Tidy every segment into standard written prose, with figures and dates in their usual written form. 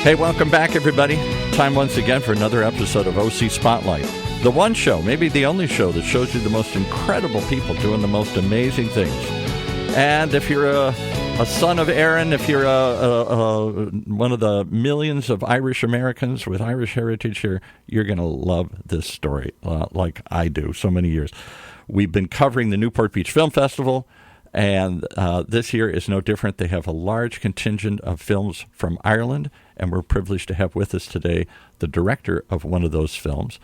Hey, welcome back, everybody. Time once again for another episode of OC Spotlight. The one show, maybe the only show, that shows you the most incredible people doing the most amazing things. And if you're a son of Erin, if you're one of the millions of Irish Americans with Irish heritage here, you're going to love this story like I do so many years. We've been covering the Newport Beach Film Festival, and this year is no different. They have a large contingent of films from Ireland, and we're privileged to have with us today the director of one of those films,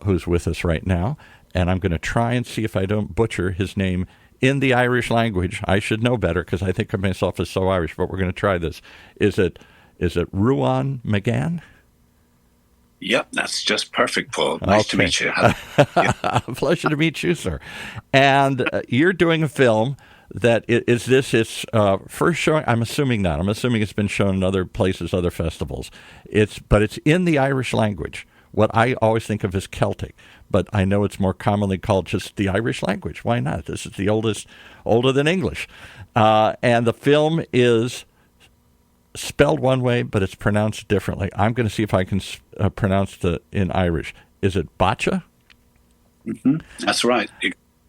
who's with us right now. And I'm going to try and see if I don't butcher his name in the Irish language. I should know better because I think of myself as so Irish, but we're going to try this. Is it Ruan Magan? Yep, that's just perfect, Paul. Nice to meet you. Pleasure to meet you, sir. And you're doing a film that is this its first showing? I'm assuming not. I'm assuming it's been shown in other places, other festivals. But it's in the Irish language, what I always think of as Celtic. But I know it's more commonly called just the Irish language. Why not? This is the older than English. And the film is spelled one way, but it's pronounced differently. I'm going to see if I can pronounce in Irish. Is it botcha? Mm-hmm. That's right.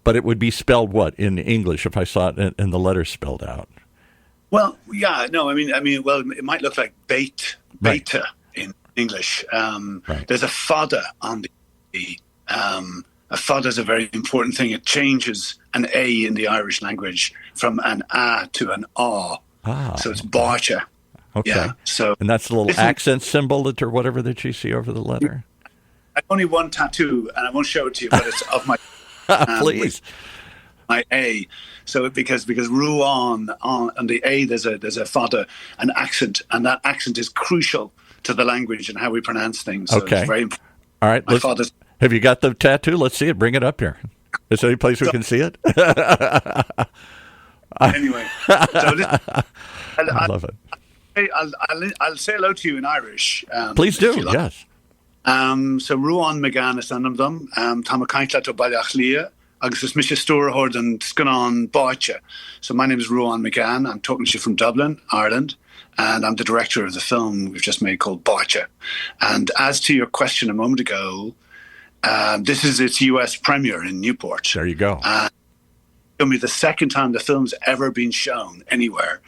But it would be spelled what in English if I saw it in the letters spelled out? Well, yeah, no, I mean, well, it might look like BAITE in English. Right. There's a fada on the a fada is a very important thing. It changes an A in the Irish language from an A to an A. So it's botcha. Okay. Yeah, and that's the little accent symbol or whatever that you see over the letter? I have only one tattoo, and I won't show it to you, but it's of my... Please. My A. So because Ruan on the A, there's a fada, an accent, and that accent is crucial to the language and how we pronounce things. So okay. It's very important. All right. Have you got the tattoo? Let's see it. Bring it up here. Is there any place we can see it? Anyway. I love it. I'll say hello to you in Irish. Please do, yes. So Ruan Magan is an them. Tá caintla to bailach lia. Agus is Mr. Storehord and Scanon Baiche. So my name is Ruan Magan. I'm talking to you from Dublin, Ireland. And I'm the director of the film we've just made called Baiche. And as to your question a moment ago, this is its US premiere in Newport. There you go. It'll be the second time the film's ever been shown anywhere.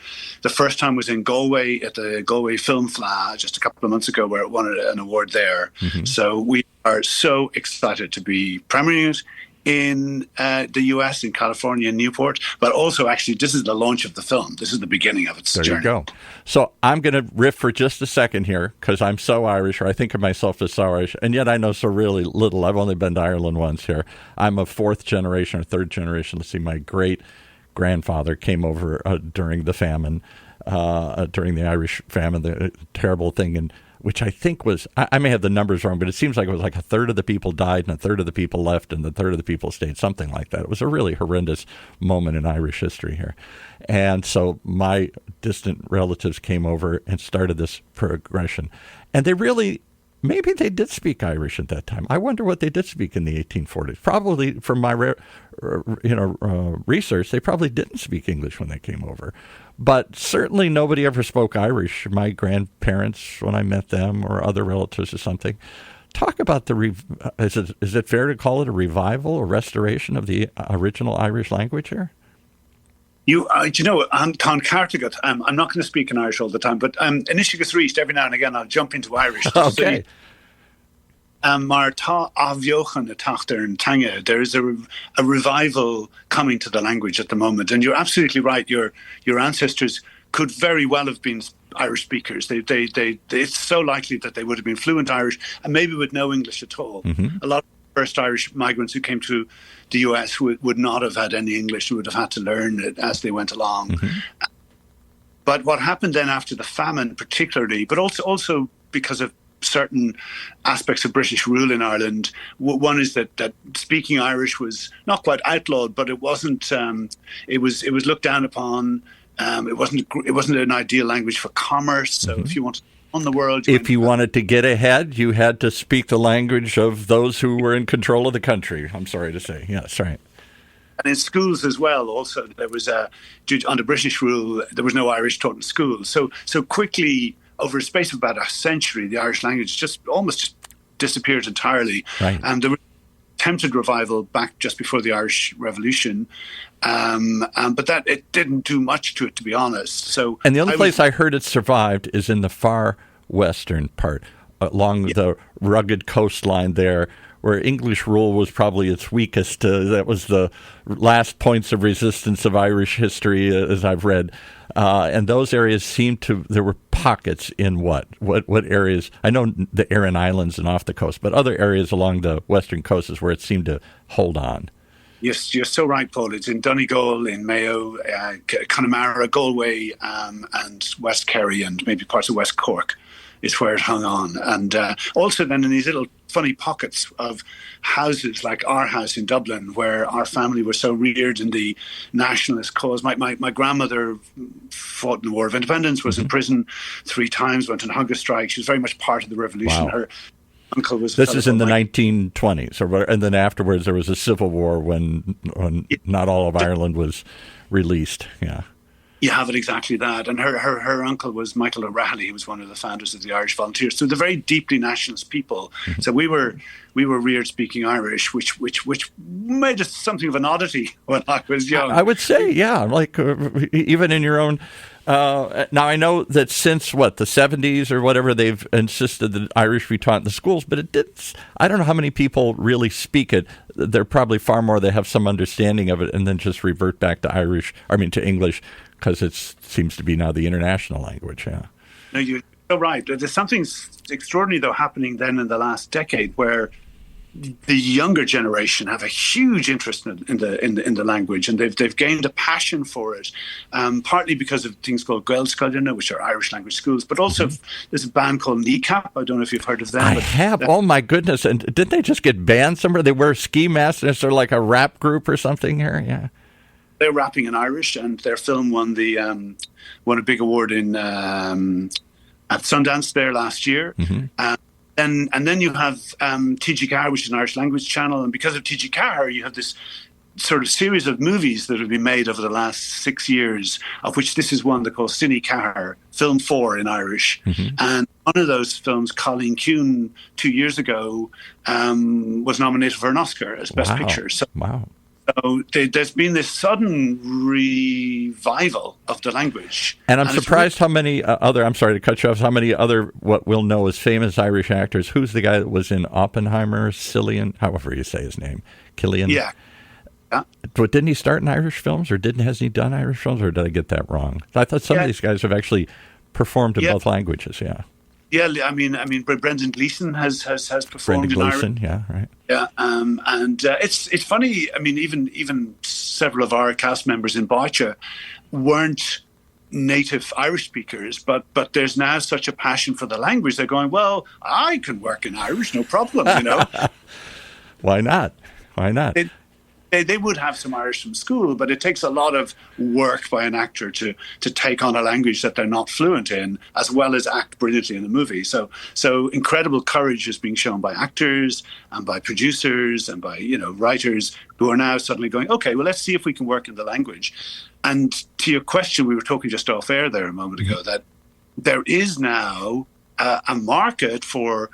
The first time was in Galway at the Galway Film Fleadh just a couple of months ago, where it won an award there. Mm-hmm. So we are so excited to be premiering it in the US, in California, in Newport. But also, actually, this is the launch of the film. This is the beginning of its journey. There you go. So I'm going to riff for just a second here, because I'm so Irish, or I think of myself as so Irish, and yet I know so really little. I've only been to Ireland once here. I'm a fourth generation or third generation. Let's see, my great-grandfather came over during the famine, during the Irish famine, the terrible thing, and which I think was, I may have the numbers wrong, but it seems like it was like a third of the people died and a third of the people left and a third of the people stayed, something like that. It was a really horrendous moment in Irish history here. And so my distant relatives came over and started this progression. And they really, maybe they did speak Irish at that time. I wonder what they did speak in the 1840s. Probably, from my research, they probably didn't speak English when they came over. But certainly nobody ever spoke Irish. My grandparents, when I met them, or other relatives or something. Talk about is it fair to call it a revival or restoration of the original Irish language here? I'm Con Cartigat. I'm not going to speak in Irish all the time, but Inishigis Reached, every now and again I'll jump into Irish. Okay. Mar tá avjochan a tachter and tanga. There is a revival coming to the language at the moment, and you're absolutely right. Your ancestors could very well have been Irish speakers. It's so likely that they would have been fluent Irish and maybe with no English at all. Mm-hmm. A lot of the first Irish migrants who came to the US would not have had any English. They would have had to learn it as they went along. Mm-hmm. But what happened then after the famine, particularly, but also because of certain aspects of British rule in Ireland. One is that speaking Irish was not quite outlawed, but it wasn't. It was looked down upon. It wasn't an ideal language for commerce. So if you wanted to on the world, if you wanted to get ahead, you had to speak the language of those who were in control of the country. I'm sorry to say, yes, right. And in schools as well, also under British rule, there was no Irish taught in schools. So quickly over a space of about a century, the Irish language just almost disappeared entirely. Right. And there was attempted revival back just before the Irish Revolution, but that it didn't do much to it, to be honest. So, and the only place I heard it survived is in the far western part, along the rugged coastline there, where English rule was probably its weakest. That was the last points of resistance of Irish history, as I've read. And those areas seemed to, there were pockets in what areas? I know the Aran Islands and off the coast, but other areas along the western coast is where it seemed to hold on. Yes, you're so right, Paul. It's in Donegal, in Mayo, Connemara, Galway, and West Kerry, and maybe parts of West Cork is where it hung on. And also then in these little funny pockets of houses, like our house in Dublin, where our family were so reared in the nationalist cause. My grandmother fought in the War of Independence, was in prison 3 times, went on hunger strike. She was very much part of the revolution. Wow. Her uncle was... This is in the 1920s, and then afterwards there was a civil war when not all of Ireland was released. Yeah. You have it exactly that. And her uncle was Michael O'Reilly, who was one of the founders of the Irish Volunteers. So they're very deeply nationalist people. Mm-hmm. So we were reared speaking Irish, which made us something of an oddity when I was young. I would say, yeah, like even in your own. Now I know that since the 70s or whatever, they've insisted that Irish be taught in the schools, but it did. I don't know how many people really speak it. There are probably far more that have some understanding of it and then just revert back to English, because it seems to be now the international language. Yeah. No, you're so right. There's something extraordinary though happening then in the last decade, where the younger generation have a huge interest in the language, and they've gained a passion for it, partly because of things called Gaelscoileanna, which are Irish language schools, but also there's a band called Kneecap. I don't know if you've heard of them. I have. Oh my goodness! And didn't they just get banned somewhere? They wear ski masks. And they're like a rap group or something here. Yeah. They're rapping in Irish, and their film won a big award in at Sundance there last year. Mm-hmm. And then you have TG4, which is an Irish language channel, and because of TG4, you have this sort of series of movies that have been made over the last 6 years, of which this is one they call Cine Car, Film 4 in Irish. Mm-hmm. And one of those films, Colleen Kuhn, 2 years ago, was nominated for an Oscar as Best Picture. So there's been this sudden revival of the language. And I'm surprised how many I'm sorry to cut you off, how many other what we'll know as famous Irish actors. Who's the guy that was in Oppenheimer? Cillian, however you say his name. Killian? Yeah. But didn't he start in Irish films, or has he done Irish films, or did I get that wrong? I thought some of these guys have actually performed in both languages, yeah. Yeah, I mean, Brendan Gleeson has performed in Irish. Yeah, right. Yeah, and it's funny. I mean, even several of our cast members in BAITE weren't native Irish speakers, but there's now such a passion for the language. They're going, well, I can work in Irish, no problem. You know, why not? Why not? They would have some Irish from school, but it takes a lot of work by an actor to take on a language that they're not fluent in, as well as act brilliantly in the movie. So incredible courage is being shown by actors and by producers and by writers who are now suddenly going, okay, well, let's see if we can work in the language. And to your question, we were talking just off air there a moment ago, that there is now a market for.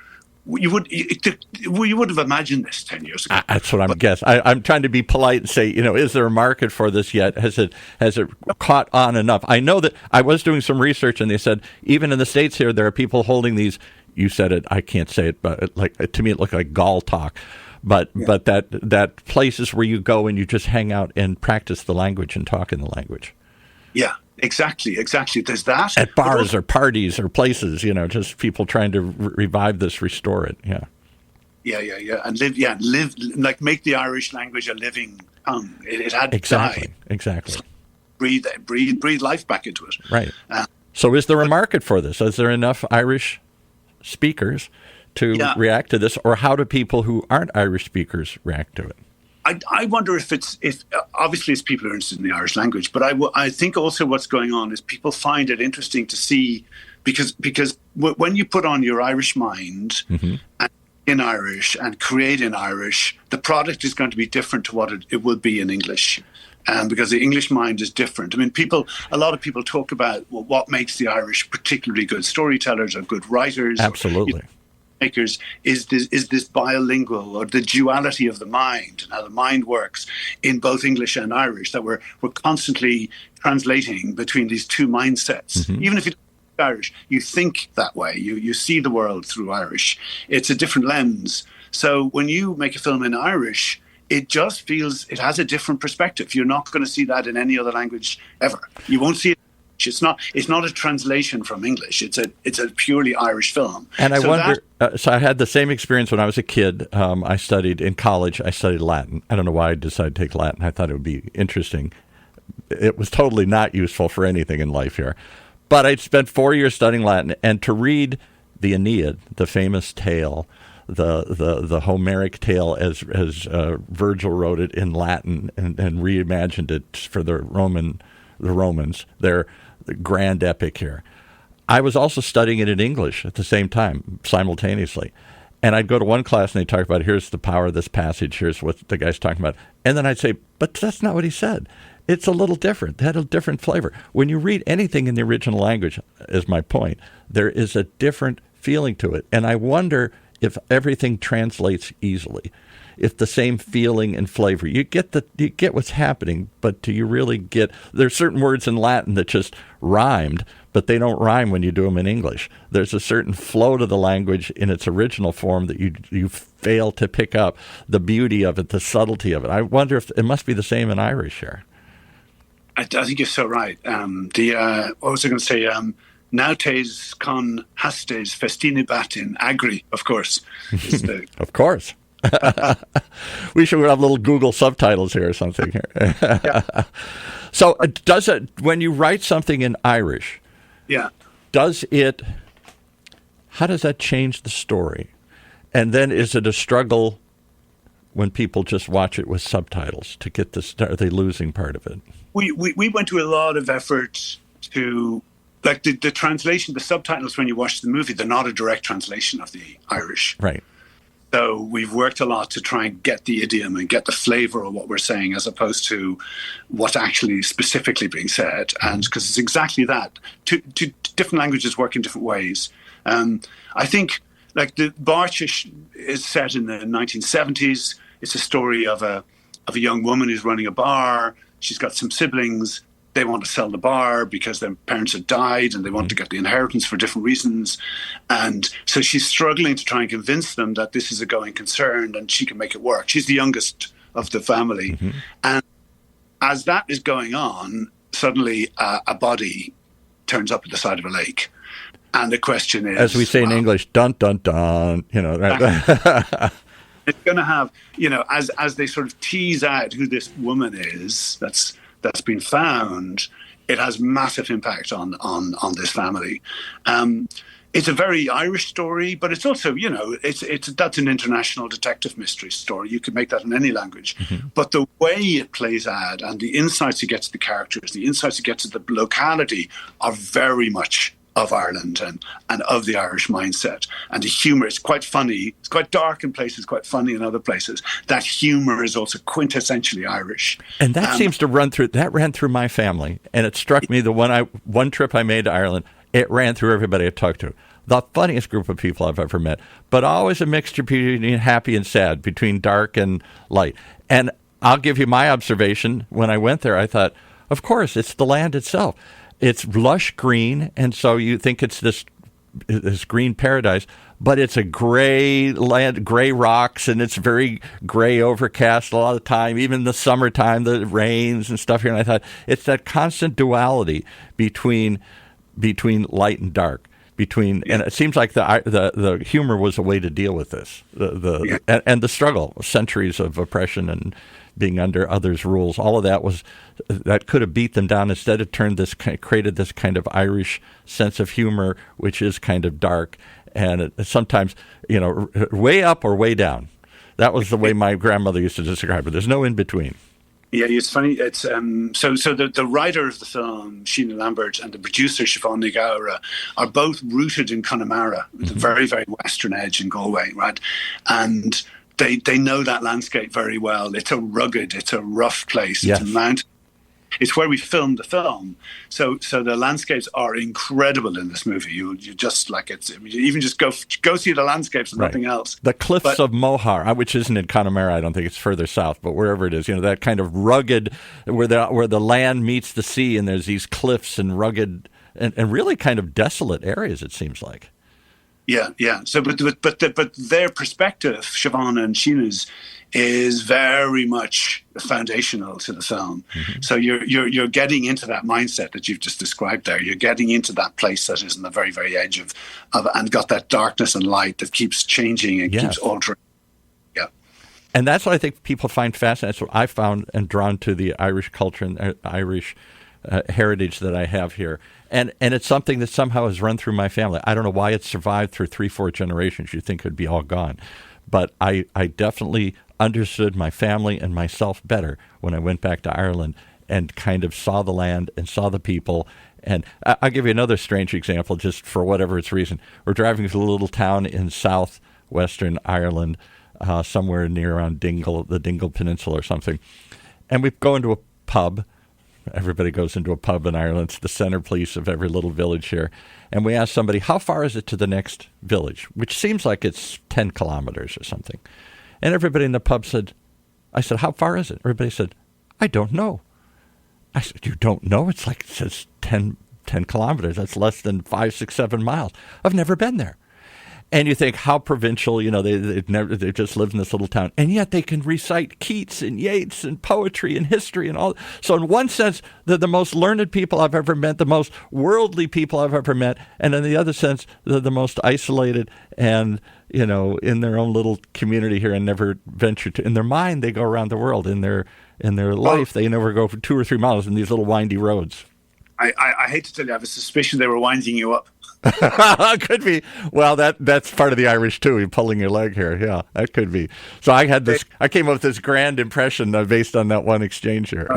You would have imagined this 10 years ago. That's what I'm guessing. I'm trying to be polite and say, is there a market for this yet? Has it caught on enough? I know that I was doing some research, and they said even in the States here, there are people holding these. You said it. I can't say it, but to me, it looked like gall talk. But that places where you go and you just hang out and practice the language and talk in the language. Yeah. Exactly. There's that. At bars or parties or places, just people trying to revive this, restore it. Yeah. Yeah. And live, like make the Irish language a living tongue. It had to die. Exactly. Breathe life back into it. Right. So is there a market for this? Is there enough Irish speakers to react to this? Or how do people who aren't Irish speakers react to it? I wonder if obviously it's people who are interested in the Irish language, but I think also what's going on is people find it interesting to see because when you put on your Irish mind and in Irish and create in Irish, the product is going to be different to what it would be in English. because the English mind is different. I mean, a lot of people talk about what makes the Irish particularly good storytellers or good writers. Absolutely. Makers is this bilingual, or the duality of the mind, and how the mind works in both English and Irish, that we're constantly translating between these two mindsets. Mm-hmm. Even if you don't speak Irish, you think that way. You see the world through Irish. It's a different lens. So when you make a film in Irish, it just feels it has a different perspective. You're not going to see that in any other language ever. You won't see it. It's not a translation from English. It's a purely Irish film. And I wonder. So I had the same experience when I was a kid. I studied in college. I studied Latin. I don't know why I decided to take Latin. I thought it would be interesting. It was totally not useful for anything in life here. But I'd spent 4 years studying Latin, and to read the Aeneid, the famous tale, the Homeric tale as Virgil wrote it in Latin and reimagined it for the Romans, their grand epic here. I was also studying it in English at the same time, simultaneously. And I'd go to one class and they'd talk about, here's the power of this passage, here's what the guy's talking about. And then I'd say, but that's not what he said. It's a little different. It had a different flavor. When you read anything in the original language, is my point, there is a different feeling to it. And I wonder if everything translates easily, if the same feeling and flavor. You get what's happening, but do you really get... There's certain words in Latin that just rhymed, but they don't rhyme when you do them in English. There's a certain flow to the language in its original form that you fail to pick up the beauty of it, the subtlety of it. I wonder if it must be the same in Irish here. I think you're so right. What was I going to say? Nautes con hastes festinibat in agri, of course. Of course. We should have little Google subtitles here or something here. Yeah. So does it, when you write something in Irish, how does that change the story? And then is it a struggle when people just watch it with subtitles to get are they losing part of it? We went to a lot of effort to, like the translation, the subtitles when you watch the movie, they're not a direct translation of the Irish. Right. So we've worked a lot to try and get the idiom and get the flavor of what we're saying as opposed to what's actually specifically being said. And because it's exactly that. Two different languages work in different ways. I think like the Báirte is set in the 1970s. It's a story of a young woman who's running a bar. She's got some siblings. They want to sell the bar because their parents had died and they want to get the inheritance for different reasons. And so she's struggling to try and convince them that this is a going concern and she can make it work. She's the youngest of the family. Mm-hmm. And as that is going on, suddenly a body turns up at the side of a lake. And the question is... As we say in English, dun, dun, dun, right? It's going to have, as they sort of tease out who this woman is, that's been found, it has massive impact on this family. It's a very Irish story, but it's also, that's an international detective mystery story. You could make that in any language. Mm-hmm. But the way it plays out and the insights you get to the characters, the insights you get to the locality are very much of Ireland and of the Irish mindset. And the humour is quite funny. It's quite dark in places, quite funny in other places. That humour is also quintessentially Irish. And that seems to ran through my family. And it struck me, the one trip I made to Ireland, it ran through everybody I talked to. The funniest group of people I've ever met, but always a mixture between happy and sad, between dark and light. And I'll give you my observation. When I went there, I thought, of course, it's the land itself. It's lush green, and so you think it's this green paradise, but it's a gray land, gray rocks, and it's very gray, overcast a lot of the time. Even in the summertime, the rains and stuff here. And I thought it's that constant duality between light and dark. And it seems like the humor was a way to deal with this, and the struggle, centuries of oppression and being under others' rules. All of that could have beat them down. Instead, it created this kind of Irish sense of humor, which is kind of dark, and sometimes, way up or way down. That was the way my grandmother used to describe it. There's no in between. Yeah, it's funny. It's so the writer of the film, Sheena Lambert, and the producer, Siobhan Nigara, are both rooted in Connemara, the very, very western edge in Galway, right? And they know that landscape very well. It's a rugged, it's a rough place. Yes. It's a mountain. It's where we filmed the film. So the landscapes are incredible in this movie. You just like it's you even just go see the landscapes and nothing else. The cliffs of Moher, which isn't in Connemara, I don't think it's further south, but wherever it is, that kind of rugged where the land meets the sea, and there's these cliffs and rugged and really kind of desolate areas, it seems like. Yeah. So, but their perspective, Siobhan and Sheena's, is very much foundational to the film. Mm-hmm. So you're getting into that mindset that you've just described there. You're getting into that place that is on the very, very edge of and got that darkness and light that keeps changing and keeps altering. Yeah. And that's what I think people find fascinating. That's what I found and drawn to the Irish culture and Irish heritage that I have here. And it's something that somehow has run through my family. I don't know why it's survived through 3-4 generations. You'd think it would be all gone. But I definitely understood my family and myself better when I went back to Ireland and kind of saw the land and saw the people. And I'll give you another strange example, just for whatever its reason. We're driving through a little town in southwestern Ireland, somewhere near around Dingle, the Dingle Peninsula or something. And we go into a pub. Everybody goes into a pub in Ireland. It's the centerpiece of every little village here. And we asked somebody, how far is it to the next village? Which seems like it's 10 kilometers or something. And everybody in the pub said, I said, how far is it? Everybody said, I don't know. I said, you don't know? It's like, it says 10 kilometers. That's less than 5, 6, 7 miles. I've never been there. And you think how provincial, they've just lived in this little town. And yet they can recite Keats and Yeats and poetry and history and all. So in one sense, they're the most learned people I've ever met, the most worldly people I've ever met. And in the other sense, they're the most isolated and, in their own little community here and never venture to. In their mind, they go around the world. In their life, they never go for 2 or 3 miles in these little windy roads. I hate to tell you, I have a suspicion they were winding you up. Could be. Well, that's part of the Irish too. You're pulling your leg here. Yeah, that could be. So I had this. I came up with this grand impression based on that one exchange here.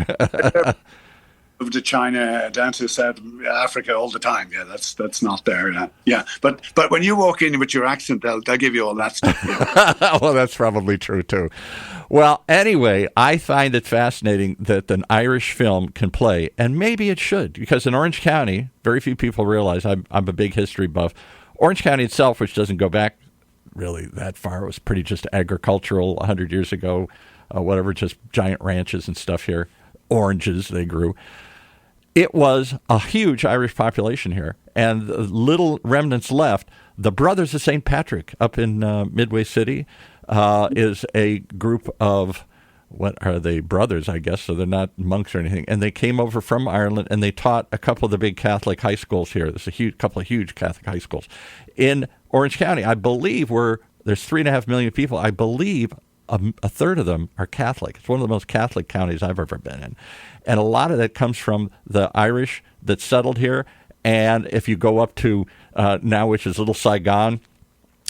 Moved to China, down to South Africa all the time. Yeah, that's not there. Yeah, but when you walk in with your accent, they'll give you all that stuff. Yeah. Well, that's probably true too. Well, anyway, I find it fascinating that an Irish film can play, and maybe it should, because in Orange County, very few people realize I'm a big history buff. Orange County itself, which doesn't go back really that far, it was pretty just agricultural 100 years ago, just giant ranches and stuff here, oranges they grew. It was a huge Irish population here, and the little remnants left. The Brothers of St. Patrick up in Midway City is a group of, what are they, brothers, I guess, so they're not monks or anything. And they came over from Ireland, and they taught a couple of the big Catholic high schools here. There's a couple of huge Catholic high schools. In Orange County, I believe there's 3.5 million people. I believe a third of them are Catholic. It's one of the most Catholic counties I've ever been in. And a lot of that comes from the Irish that settled here. And if you go up to now, which is Little Saigon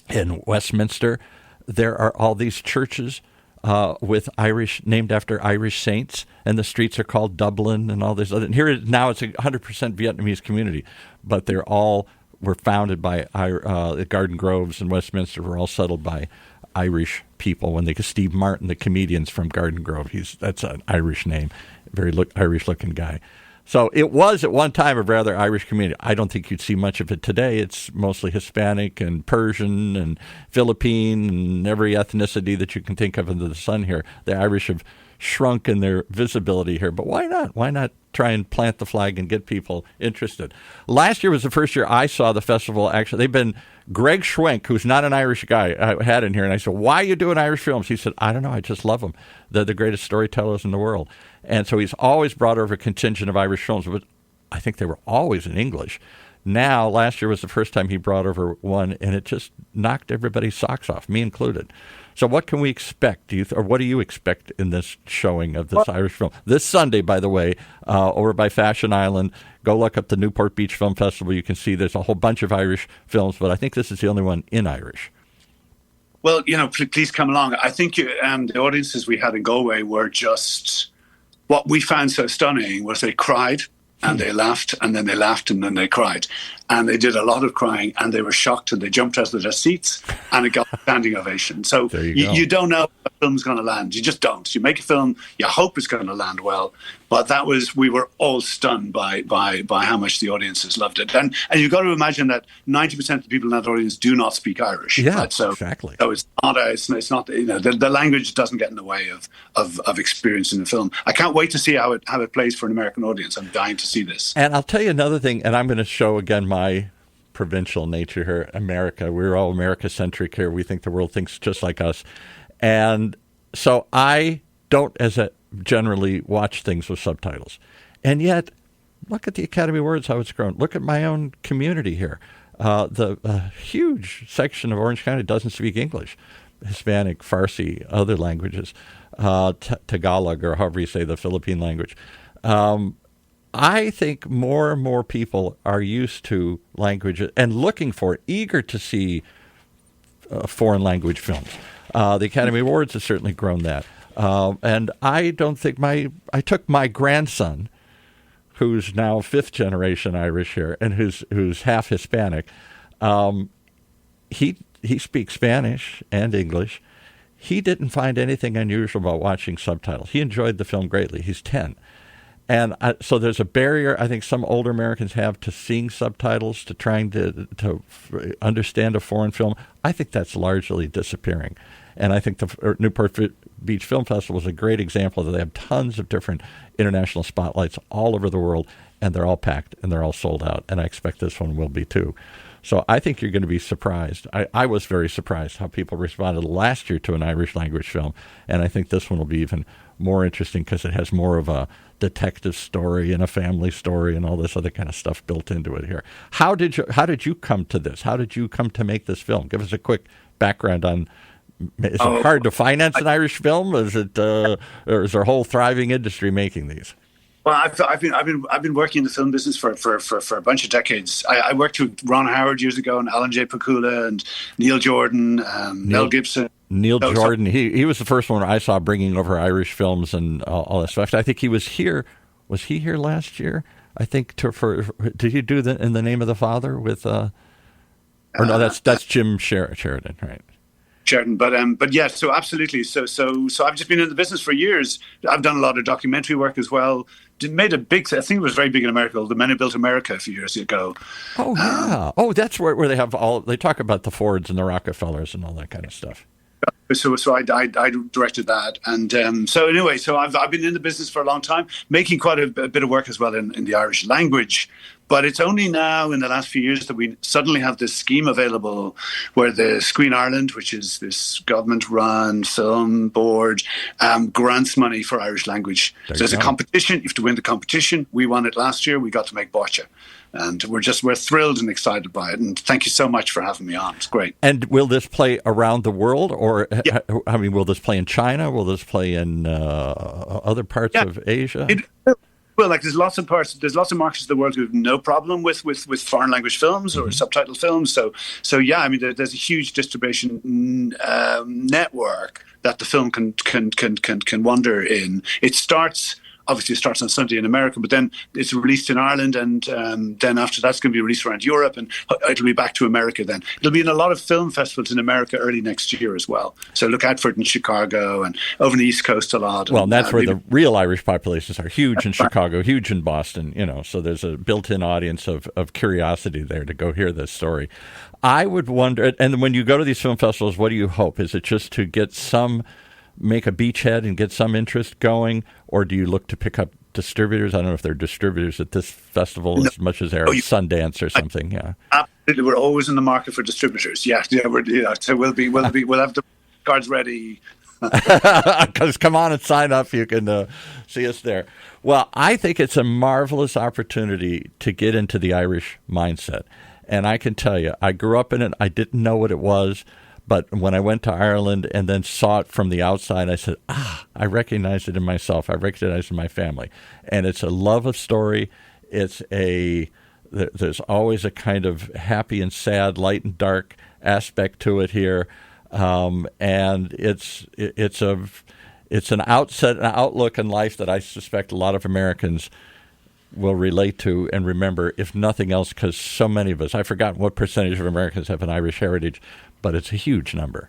in Westminster, there are all these churches with Irish, named after Irish saints, and the streets are called Dublin and all this other. And here now it's a 100% Vietnamese community, but they're all were founded by the Garden Groves in Westminster were all settled by Irish people. When Steve Martin, the comedian's from Garden Grove, that's an Irish name, very Irish-looking guy. So it was at one time a rather Irish community. I don't think you'd see much of it today. It's mostly Hispanic and Persian and Philippine and every ethnicity that you can think of under the sun here. The Irish have shrunk in their visibility here, but why not? Why not try and plant the flag and get people interested? Last year was the first year I saw the festival. Actually, Greg Schwenk, who's not an Irish guy, I had in here, and I said, why are you doing Irish films? He said, I don't know, I just love them. They're the greatest storytellers in the world. And so he's always brought over a contingent of Irish films, but I think they were always in English. Now, last year was the first time he brought over one, and it just knocked everybody's socks off, me included. So what can we expect? Or what do you expect in this showing of this Irish film? This Sunday, by the way, over by Fashion Island, go look up the Newport Beach Film Festival. You can see there's a whole bunch of Irish films, but I think this is the only one in Irish. Well, please come along. I think the audiences we had in Galway were just, what we found so stunning was they cried. And they laughed, and then they laughed, and then they cried. And they did a lot of crying, and they were shocked, and they jumped out of their seats, and it got a standing ovation. So you don't know if a film's going to land. You just don't. You make a film, you hope it's going to land well. But we were all stunned by how much the audiences loved it. And you've got to imagine that 90% of the people in that audience do not speak Irish. Yeah, right? exactly. So it's not the language doesn't get in the way of experiencing the film. I can't wait to see how it plays for an American audience. I'm dying to see this. And I'll tell you another thing, and I'm going to show again my provincial nature here. America, we're all America-centric here. We think the world thinks just like us. And so I don't generally watch things with subtitles. And yet, look at the Academy Awards, how it's grown. Look at my own community here. The huge section of Orange County doesn't speak English. Hispanic, Farsi, other languages, Tagalog, or however you say the Philippine language. I think more and more people are used to language and looking for it, eager to see foreign language films. The Academy Awards has certainly grown that. And I don't think I took my grandson, who's now fifth generation Irish here and who's half Hispanic. He speaks Spanish and English. He didn't find anything unusual about watching subtitles. He enjoyed the film greatly. He's 10. And so there's a barrier I think some older Americans have to seeing subtitles, to trying to understand a foreign film. I think that's largely disappearing. And I think the Newport Beach Film Festival is a great example that they have tons of different international spotlights all over the world, and they're all packed and they're all sold out. And I expect this one will be too. So I think you're going to be surprised. I was very surprised how people responded last year to an Irish language film, and I think this one will be even more interesting because it has more of a detective story and a family story and all this other kind of stuff built into it here. How did you come to this? How did you come to make this film? Give us a quick background on. Is it hard to finance an Irish film? Is it, or is there a whole thriving industry making these? Well, I've been working in the film business for a bunch of decades. I worked with Ron Howard years ago, and Alan J. Pakula, and Neil Jordan, Mel Gibson. Neil Jordan, he was the first one I saw bringing over Irish films and all that stuff. I think he was here. Was he here last year? I think did he do In the Name of the Father with? Or no, that's Jim Sheridan, right? Sheridan, but yeah, so absolutely. So I've just been in the business for years. I've done a lot of documentary work as well. Made a big, I think it was very big in America, The Men Who Built America a few years ago. Oh yeah. That's where they have they talk about the Fords and the Rockefellers and all that kind of stuff. So I directed that, and so I've been in the business for a long time, making quite a bit of work as well in the Irish language. But it's only now in the last few years that we suddenly have this scheme available where the Screen Ireland, which is this government-run film board, grants money for Irish language. So there's a competition. You have to win the competition. We won it last year. We got to make Botcha. And we're thrilled and excited by it. And thank you so much for having me on. It's great. And will this play around the world? Or, yeah. I mean, will this play in China? Will this play in other parts of Asia? Well, there's lots of markets of the world who have no problem with foreign language films or subtitled films. So yeah, I mean, there's a huge distribution network that the film can wander in. It starts on Sunday in America, but then it's released in Ireland, and then after that's going to be released around Europe, and it'll be back to America then. It'll be in a lot of film festivals in America early next year as well. So look out for it in Chicago and over the East Coast a lot. Well, and that's where the real Irish populations are huge in Chicago, huge in Boston, so there's a built-in audience of curiosity there to go hear this story. I would wonder, and when you go to these film festivals, what do you hope? Is it just to make a beachhead and get some interest going, or do you look to pick up distributors? I don't know if they're distributors at this festival as much as they're at Sundance or something. Yeah, absolutely. We're always in the market for distributors. Yeah. So we'll have the cards ready. Because come on and sign up. You can see us there. Well, I think it's a marvelous opportunity to get into the Irish mindset, and I can tell you, I grew up in it. I didn't know what it was. But when I went to Ireland and then saw it from the outside, I said, I recognize it in myself. I recognize it in my family. And it's a love of story. There's always a kind of happy and sad, light and dark aspect to it here. And it's an outlook in life that I suspect a lot of Americans will relate to and remember, if nothing else, because so many of us, I've forgotten what percentage of Americans have an Irish heritage, but it's a huge number.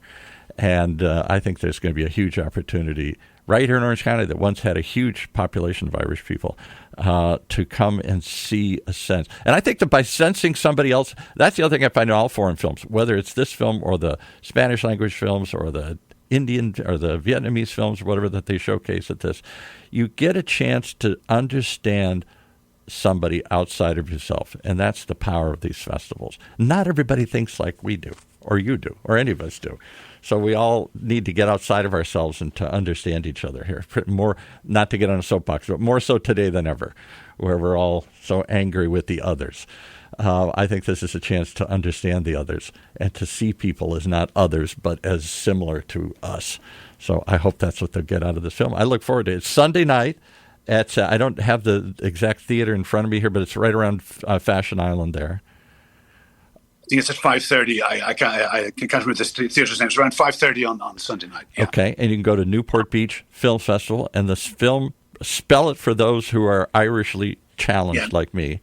And I think there's going to be a huge opportunity right here in Orange County that once had a huge population of Irish people to come and see a sense. And I think that by sensing somebody else, that's the other thing I find in all foreign films, whether it's this film or the Spanish language films or the Indian or the Vietnamese films or whatever that they showcase at this, you get a chance to understand somebody outside of yourself. And that's the power of these festivals. Not everybody thinks like we do, or you do, or any of us do. So we all need to get outside of ourselves and to understand each other here. More, not to get on a soapbox, but more so today than ever, where we're all so angry with the others. I think this is a chance to understand the others and to see people as not others, but as similar to us. So I hope that's what they'll get out of this film. I look forward to it. It's Sunday night at, I don't have the exact theater in front of me here, but it's right around Fashion Island there. I think it's at 5:30. I can't remember the theatre's name. It's around 5:30 on Sunday night. Yeah. Okay, and you can go to Newport Beach Film Festival, and this film, spell it for those who are Irishly challenged like me.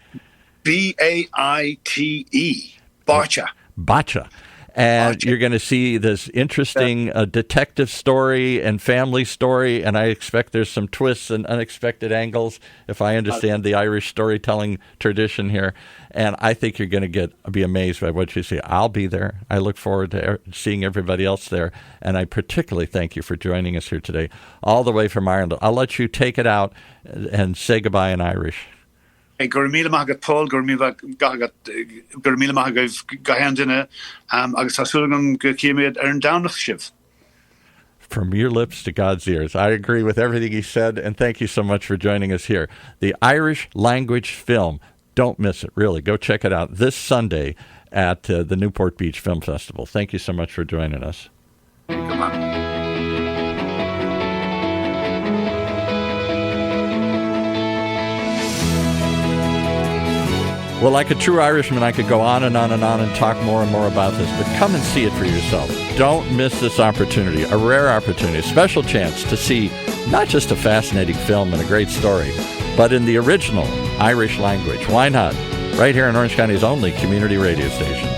BAITE. Bacha. Bacha. And you're going to see this interesting detective story and family story, and I expect there's some twists and unexpected angles, if I understand the Irish storytelling tradition here. And I think you're going to be amazed by what you see. I'll be there. I look forward to seeing everybody else there, and I particularly thank you for joining us here today, all the way from Ireland. I'll let you take it out and say goodbye in Irish. Gur míle maith Paul, gur míle maith gahandine, agus asúlagam go cíimiad an dánach sibh. From your lips to God's ears. I agree with everything he said, and thank you so much for joining us here. The Irish Language Film. Don't miss it, really. Go check it out this Sunday at the Newport Beach Film Festival. Thank you so much for joining us. Come on. Well, like a true Irishman, I could go on and on and on and talk more and more about this, but come and see it for yourself. Don't miss this opportunity, a rare opportunity, a special chance to see not just a fascinating film and a great story, but in the original Irish language. Why not? Right here in Orange County's only community radio station.